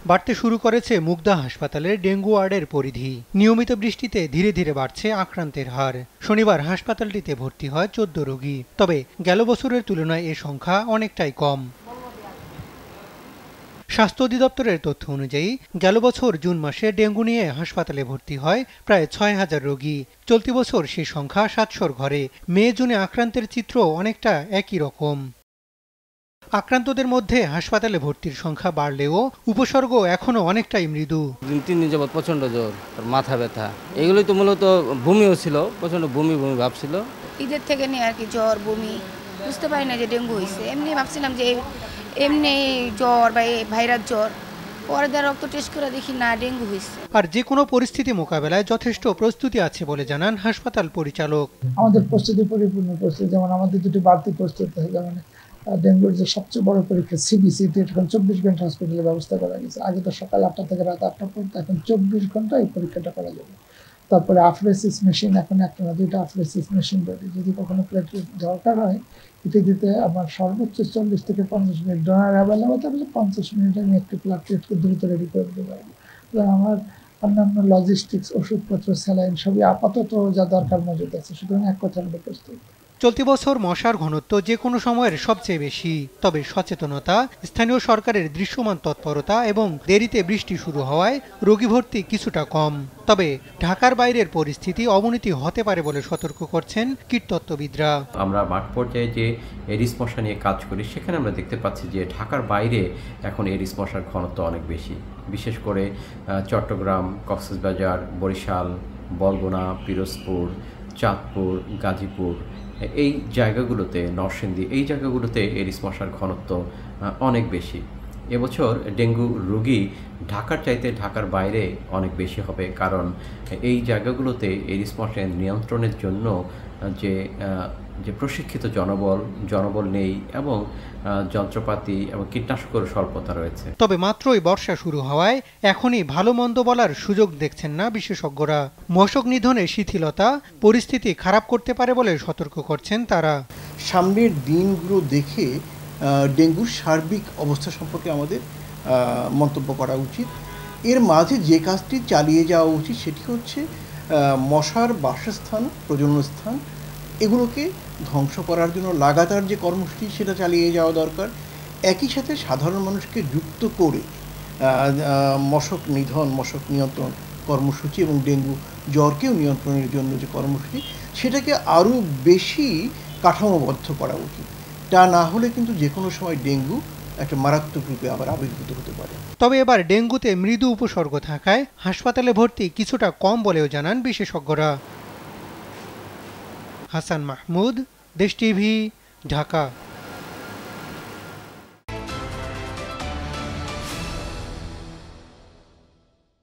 বাড়তে শুরু করেছে মুগদা হাসপাতালের ডেঙ্গু ওয়ার্ডের পরিধি। নিয়মিত বৃষ্টিতে ধীরে ধীরে বাড়ছে আক্রান্তের হার। শনিবার হাসপাতালটিতে ভর্তি হয় ১৪ রোগী। তবে গেল বছরের তুলনায় এ সংখ্যা অনেকটাই কম। স্বাস্থ্য অধিদপ্তরের তথ্য অনুযায়ী গেল বছর জুন মাসে ডেঙ্গু নিয়ে হাসপাতালে ভর্তি হয় প্রায় ৬,০০০ রোগী। চলতি বছর সেই সংখ্যা ৭০০-র ঘরে। মে জুনে আক্রান্তের চিত্র অনেকটা একই রকম। আক্রান্তদের মধ্যে হাসপাতালে ভর্তির সংখ্যা বাড়লেও উপসর্গ এখনো অনেকটাই মৃদু। ২-৩ দিন যাবৎ প্রচণ্ড জ্বর, মাথা ব্যথা, এগুলোই তো মূলত বমিও ছিল, প্রচণ্ড বমি বমি ভাব ছিল। ঈদের থেকে নিয়ে আর কি জ্বর বমি, বুঝতে পারি না যে ডেঙ্গু হয়েছে। এমনি ভাবছিলাম যে এমনি জ্বর বা ভাইরাস জ্বর, পরে রক্ত টেস্ট করে দেখি না ডেঙ্গু হয়েছে। আর যে কোনো পরিস্থিতি মোকাবেলায় যথেষ্ট প্রস্তুতি আছে বলে জানান হাসপাতাল পরিচালক। আমাদের প্রস্তুতি পরিপূর্ণ প্রস্তুতি, যেমন আমাদের দুটি বাড়তি প্রস্তুতি হয়, যেমন ডেঙ্গুর যে সবচেয়ে বড় পরীক্ষা সিবিসি, এখন ২৪ ঘন্টা হসপিটালের ব্যবস্থা করা গেছে। আগে তো সকাল ৮টা থেকে রাত ৮টা পর্যন্ত, এখন ২৪ ঘন্টা এই পরীক্ষাটা করা যাবে। তারপরে আফরেসিস মেশিন, এখন একটা না দুইটা আফরেসিস মেশিন তৈরি, যদি কখনো প্লেটলেট দরকার হয় এটি দিতে আমার সর্বোচ্চ ৪০ থেকে ৫০ মিনিট ডোনার অ্যাভেলেবল থাকলে ৫০ মিনিটে আমি একটি প্লেটলেটকে দ্রুত রেডি করে দিতে পারবো। আমার অন্যান্য লজিস্টিক্স, ওষুধপত্র, স্যালাইন সবই আপাতত যা দরকার মজুদ আছে, সুতরাং এক কথা আমরা প্রস্তুত। চলতি বছর মশার ঘনত্ব যে কোনো সময়ের সবচেয়ে বেশি। তবে সচেতনতা, স্থানীয় সরকারের দৃশ্যমান তৎপরতা এবং দেরিতে বৃষ্টি শুরু হওয়ায় রোগী ভর্তি কিছুটা কম। তবে ঢাকার বাইরের পরিস্থিতি অবনতি হতে পারে বলে সতর্ক করছেন কীটতত্ত্ববিদরা। আমরা মাঠ পর্যায়ে যে এডিস মশা নিয়ে কাজ করি, সেখানে আমরা দেখতে পাচ্ছি যে ঢাকার বাইরে এখন এডিস মশার ঘনত্ব অনেক বেশি। বিশেষ করে চট্টগ্রাম, কক্সবাজার, বরিশাল, বরগুনা, পিরোজপুর, চাঁদপুর, গাজীপুর, এই জায়গাগুলোতে, নরসিংদী, এই জায়গাগুলোতে এডিস মশার ঘনত্ব অনেক বেশি। এবছর ডেঙ্গু রোগী ঢাকার চাইতে ঢাকার বাইরে অনেক বেশি হবে, কারণ এই জায়গাগুলোতে এডিস মশা নিয়ন্ত্রণের জন্য যে প্রশিক্ষিত জনবল নেই এবং যন্ত্রপাতি এবং কীটনাশকের স্বল্পতা রয়েছে। তবে মাত্রই বর্ষা শুরু হওয়ায় এখনই ভালো মন্দ বলার সুযোগ দেখছেন না বিশেষজ্ঞরা। মশক নিধনে শিথিলতা পরিস্থিতি খারাপ করতে পারে বলে সতর্ক করছেন তারা। সামনের দিনগুলো দেখে ডেঙ্গুর সার্বিক অবস্থা সম্পর্কে আমাদের মন্তব্য করা উচিত। এর মাঝে যে কাজটি চালিয়ে যাওয়া উচিত সেটি হচ্ছে মশার বাসস্থান, প্রজননস্থান, এগুলোকে ধ্বংস করার জন্য লাগাতার যে কর্মসূচি সেটা চালিয়ে যাওয়া দরকার। একই সাথে সাধারণ মানুষকে যুক্ত করে মশক নিধন, মশক নিয়ন্ত্রণ কর্মসূচি এবং ডেঙ্গু জ্বরকেও নিয়ন্ত্রণের জন্য যে কর্মসূচি, সেটাকে আরও বেশি কাঠামোবদ্ধ করা উচিত। তা না হলে কিন্তু যে কোনো সময় ডেঙ্গু একটা মারাত্মক রূপে আবার আবির্ভূত হতে পারে। তবে এবার ডেঙ্গুতে মৃদু উপসর্গ থাকায় হাসপাতালে ভর্তি কিছুটা কম বলেও জানান বিশেষজ্ঞরা। হাসান মাহমুদ, দেশ টিভি, ঢাকা।